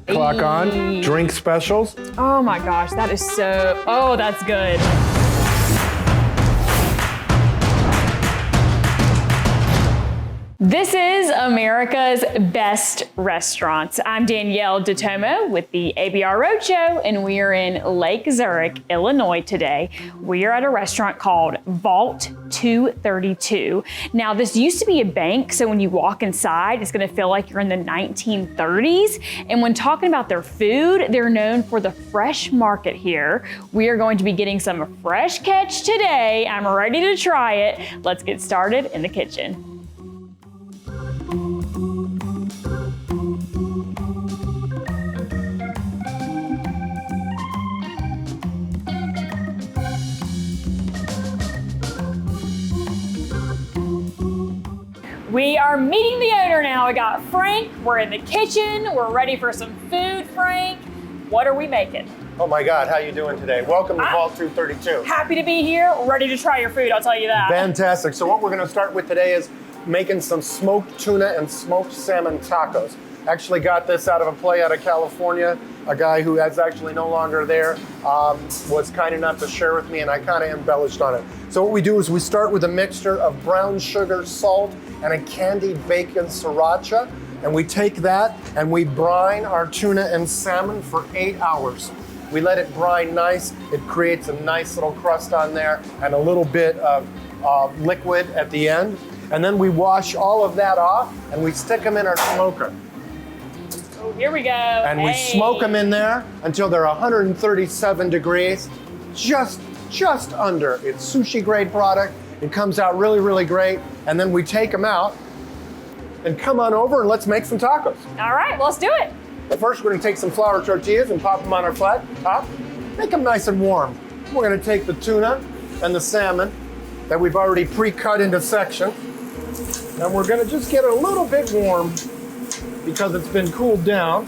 Clock on, drink specials. Oh my gosh, that is so, oh, that's good. This is America's Best Restaurants. I'm Danielle DeTomo with the ABR Roadshow, and we are in Lake Zurich, Illinois today. We are at a restaurant called Vault 232. Now, this used to be a bank, so when you walk inside, it's gonna feel like you're in the 1930s. And when talking about their food, they're known for the fresh market here. We are going to be getting some fresh catch today. I'm ready to try it. Let's get started in the kitchen. We are meeting the owner now. We got Frank, we're in the kitchen, we're ready for some food, Frank. What are we making? Oh my God, how you doing today? Welcome to Vault 232. Happy to be here, ready to try your food, I'll tell you that. Fantastic. So what we're gonna start with today is making some smoked tuna and smoked salmon tacos. Actually got this out of a play out of California. A guy who is actually no longer there was kind enough to share with me, and I kind of embellished on it. So what we do is we start with a mixture of brown sugar, salt, and a candied bacon sriracha. And we take that and we brine our tuna and salmon for 8 hours. We let it brine nice. It creates a nice little crust on there and a little bit of liquid at the end. And then we wash all of that off and we stick them in our smoker. Oh, here we go. And we smoke them in there until they're 137 degrees, just under. It's sushi grade product. It comes out really, really great. And then we take them out and come on over and let's make some tacos. All right, let's do it. But first, we're gonna take some flour tortillas and pop them on our flat top. Make them nice and warm. We're gonna take the tuna and the salmon that we've already pre-cut into sections. And we're gonna just get it a little bit warm because it's been cooled down.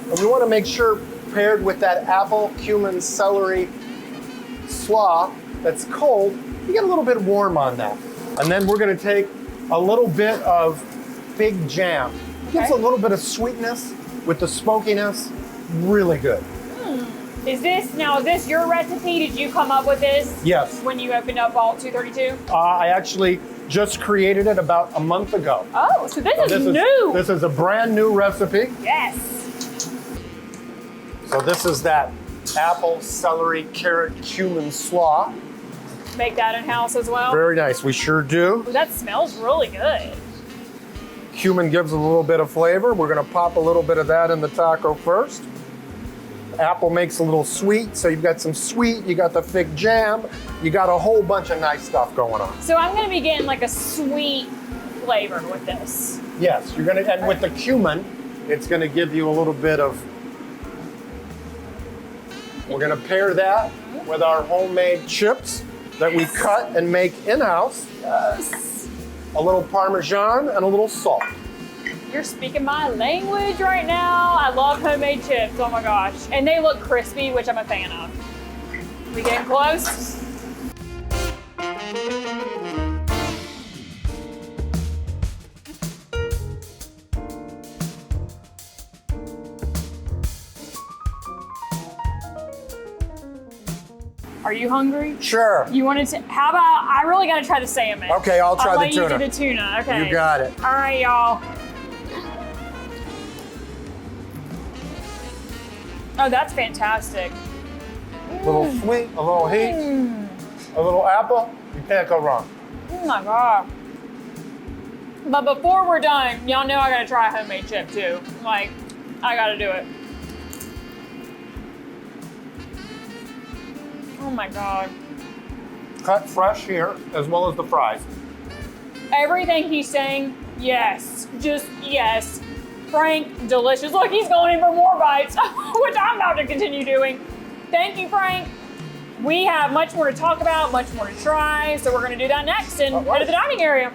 And we wanna make sure, paired with that apple, cumin, celery slaw that's cold, you get a little bit warm on that. And then we're gonna take a little bit of fig jam. Gives a little bit of sweetness with the smokiness, really good. Is this your recipe? Did you come up with this? Yes. When you opened up Vault 232? I actually just created it about a month ago. Oh, so this is new. This is a brand new recipe. Yes. So this is that apple, celery, carrot, cumin slaw. Make that in-house as well? Very nice, we sure do. Ooh, that smells really good. Cumin gives a little bit of flavor. We're gonna pop a little bit of that in the taco first. Apple makes a little sweet, so you've got some sweet, you got the fig jam, you got a whole bunch of nice stuff going on. So I'm gonna be getting like a sweet flavor with this. Yes, you're gonna, and with the cumin, it's gonna give you a little bit of, we're gonna pair that with our homemade chips that we cut and make in-house. Yes. A little Parmesan and a little salt. You're speaking my language right now. I love homemade chips, oh my gosh. And they look crispy, which I'm a fan of. We getting close? Are you hungry? Sure. You wanted to, how about, I really gotta try the salmon. Okay, I'll try the tuna. I'll let you do the tuna, okay. You got it. All right, y'all. Oh, that's fantastic. A little sweet, a little heat, a little apple, you can't go wrong. Oh my God. But before we're done, y'all know I gotta try a homemade chip too. Like, I gotta do it. Oh my God. Cut fresh here, as well as the fries. Everything he's saying, yes, just yes. Frank, delicious. Look, he's going in for more bites, which I'm about to continue doing. Thank you, Frank. We have much more to talk about, much more to try, so we're gonna do that next and go to the dining area.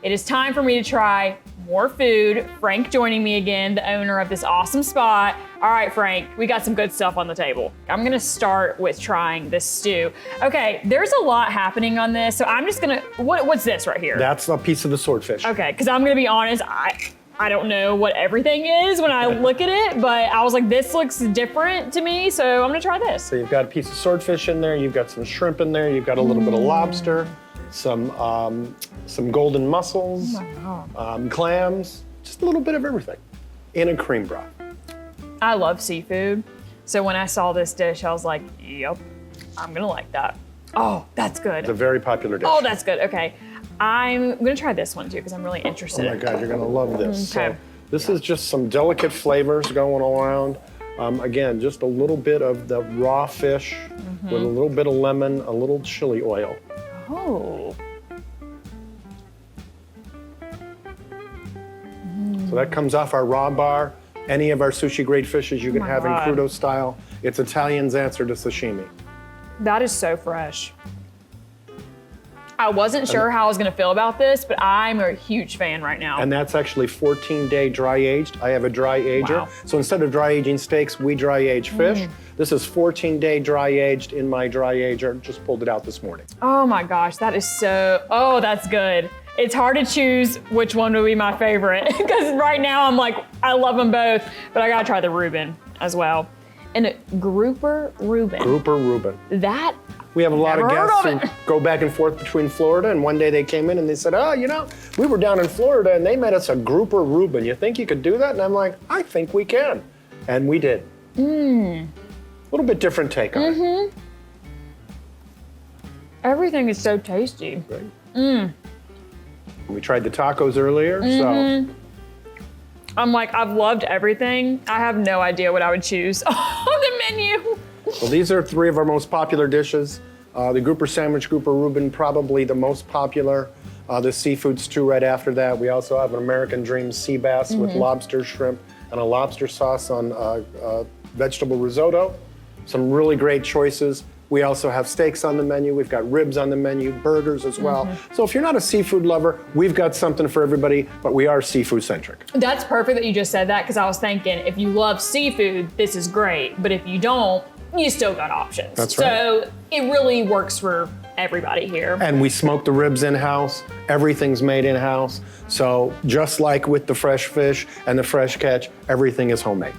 It is time for me to try more food. Frank joining me again, the owner of this awesome spot. All right, Frank, we got some good stuff on the table. I'm gonna start with trying this stew. Okay, there's a lot happening on this, so I'm just gonna, what's this right here? That's a piece of the swordfish. Okay, because I'm gonna be honest, I don't know what everything is when I look at it, but I was like, this looks different to me, so I'm gonna try this. So you've got a piece of swordfish in there, you've got some shrimp in there, you've got a little bit of lobster, some golden mussels, clams, just a little bit of everything in a cream broth. I love seafood, so when I saw this dish, I was like, yep, I'm gonna like that. Oh, that's good. It's a very popular dish. Oh, that's good, okay. I'm gonna try this one too, because I'm really interested. Oh my God, you're gonna love this. Okay. So this is just some delicate flavors going around. Again, just a little bit of the raw fish with a little bit of lemon, a little chili oil. Oh. So that comes off our raw bar. Any of our sushi grade fishes you can my have God. in crudo style. It's Italian's answer to sashimi. That is so fresh. I wasn't sure how I was gonna feel about this, but I'm a huge fan right now. And that's actually 14-day dry aged. I have a dry ager. Wow. So instead of dry aging steaks, we dry age fish. This is 14-day dry aged in my dry ager. Just pulled it out this morning. Oh my gosh, that is so, oh, that's good. It's hard to choose which one would be my favorite, because right now I'm like, I love them both, but I gotta try the Reuben as well. And a grouper Reuben. Grouper Reuben. That, We have a lot of Never heard guests of who it. go back and forth between Florida, and one day they came in and they said, oh, you know, we were down in Florida and they made us a grouper Reuben. You think you could do that? And I'm like, I think we can. And we did. A little bit different take on it. everything is so tasty. Right? We tried the tacos earlier, so I'm like, I've loved everything. I have no idea what I would choose on the menu. well, these are three of our most popular dishes. The grouper sandwich, grouper Reuben, probably the most popular. The seafood stew right after that. We also have an American Dream sea bass with lobster, shrimp, and a lobster sauce on vegetable risotto. Some really great choices. We also have steaks on the menu. We've got ribs on the menu, burgers as well. So if you're not a seafood lover, we've got something for everybody, but we are seafood centric. That's perfect that you just said that, because I was thinking, if you love seafood, this is great. But if you don't, you still got options. That's right. So it really works for everybody here. And we smoke the ribs in-house. Everything's made in-house. So just like with the fresh fish and the fresh catch, everything is homemade.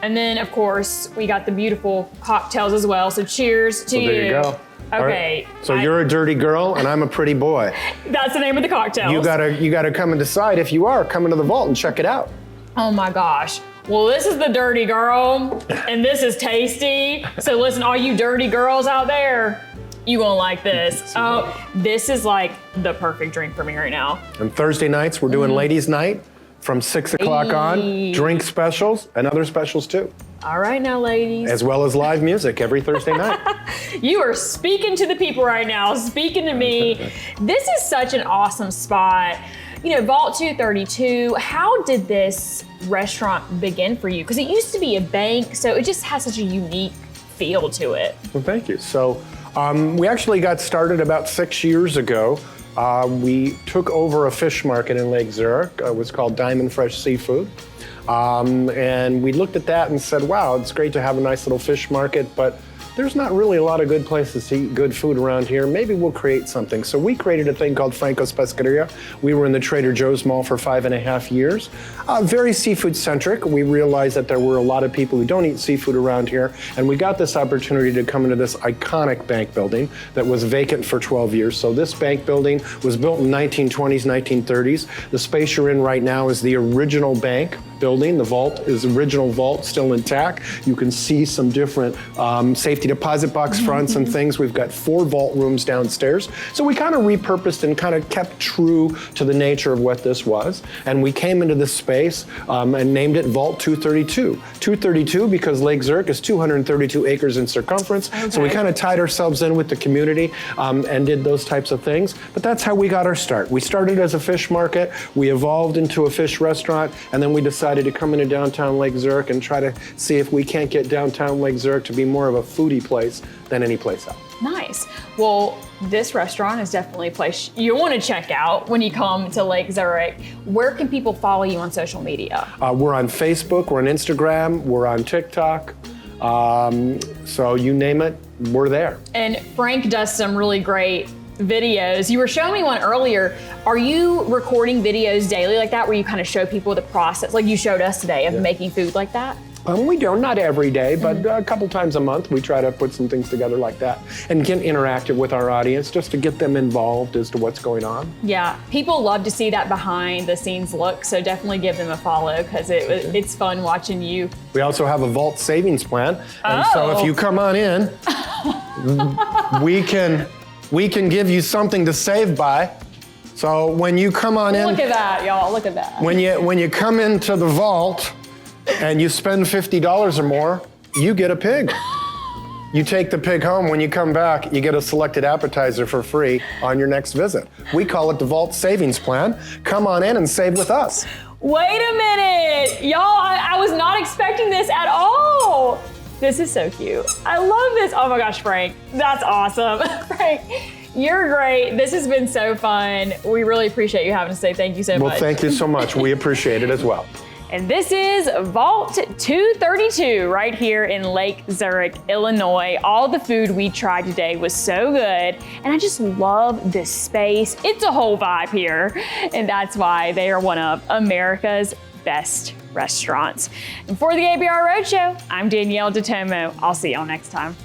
And then, of course, we got the beautiful cocktails as well. So cheers to you. There you go. All Okay. right. So you're a dirty girl and I'm a pretty boy. That's the name of the cocktails. You gotta come and decide if you are. Come into the vault and check it out. Oh my gosh. Well, this is the dirty girl, and this is tasty. So listen, all you dirty girls out there, you gonna like this. Oh, this is like the perfect drink for me right now. And Thursday nights, we're doing ladies' night from 6 o'clock on. Drink specials and other specials too. All right now, ladies. As well as live music every Thursday night. You are speaking to the people right now, speaking to me. This is such an awesome spot. You know, Vault 232, how did this restaurant begin for you? Because it used to be a bank, so it just has such a unique feel to it. Well, thank you. So we actually got started about 6 years ago. We took over a fish market in Lake Zurich. It was called Diamond Fresh Seafood. And we looked at that and said, wow, it's great to have a nice little fish market, but there's not really a lot of good places to eat good food around here. Maybe we'll create something. So we created a thing called Franco's Pescaria. We were in the Trader Joe's Mall for 5.5 years. Very seafood centric. We realized that there were a lot of people who don't eat seafood around here. And we got this opportunity to come into this iconic bank building that was vacant for 12 years. So this bank building was built in 1920s, 1930s. The space you're in right now is the original bank building. The vault is original vault, still intact. You can see some different safety deposit box fronts and things. We've got 4 vault rooms downstairs. So we kind of repurposed and kind of kept true to the nature of what this was. And we came into this space and named it Vault 232. 232 because Lake Zurich is 232 acres in circumference. Okay. So we kind of tied ourselves in with the community and did those types of things. But that's how we got our start. We started as a fish market. We evolved into a fish restaurant. And then we decided decided to come into downtown Lake Zurich and try to see if we can't get downtown Lake Zurich to be more of a foodie place than any place else. Nice. Well, this restaurant is definitely a place you want to check out when you come to Lake Zurich. Where can people follow you on social media? We're on Facebook, we're on Instagram, we're on TikTok. So you name it, we're there. And Frank does some really great videos. You were showing me one earlier. Are you recording videos daily like that where you kind of show people the process, like you showed us today, of making food like that? We don't, not every day, but a couple times a month we try to put some things together like that and get interactive with our audience just to get them involved as to what's going on. Yeah, people love to see that behind the scenes look, so definitely give them a follow because it's fun watching you. We also have a vault savings plan, and so if you come on in, we can give you something to save by. So when you come on in, look at that, y'all, look at that. When you come into the vault and you spend $50 or more, you get a pig. You take the pig home. When you come back, you get a selected appetizer for free on your next visit. We call it the Vault Savings Plan. Come on in and save with us. Wait a minute, y'all, I was not expecting this at all. This is so cute. I love this. Oh my gosh, Frank, that's awesome. Frank, you're great. This has been so fun. We really appreciate you having us today. Thank you so much. Well, thank you so much. We appreciate it as well. And this is Vault 232 right here in Lake Zurich, Illinois. All the food we tried today was so good. And I just love this space. It's a whole vibe here. And that's why they are one of America's best restaurants. And for the ABR Roadshow, I'm Danyel DeTomo. I'll see y'all next time.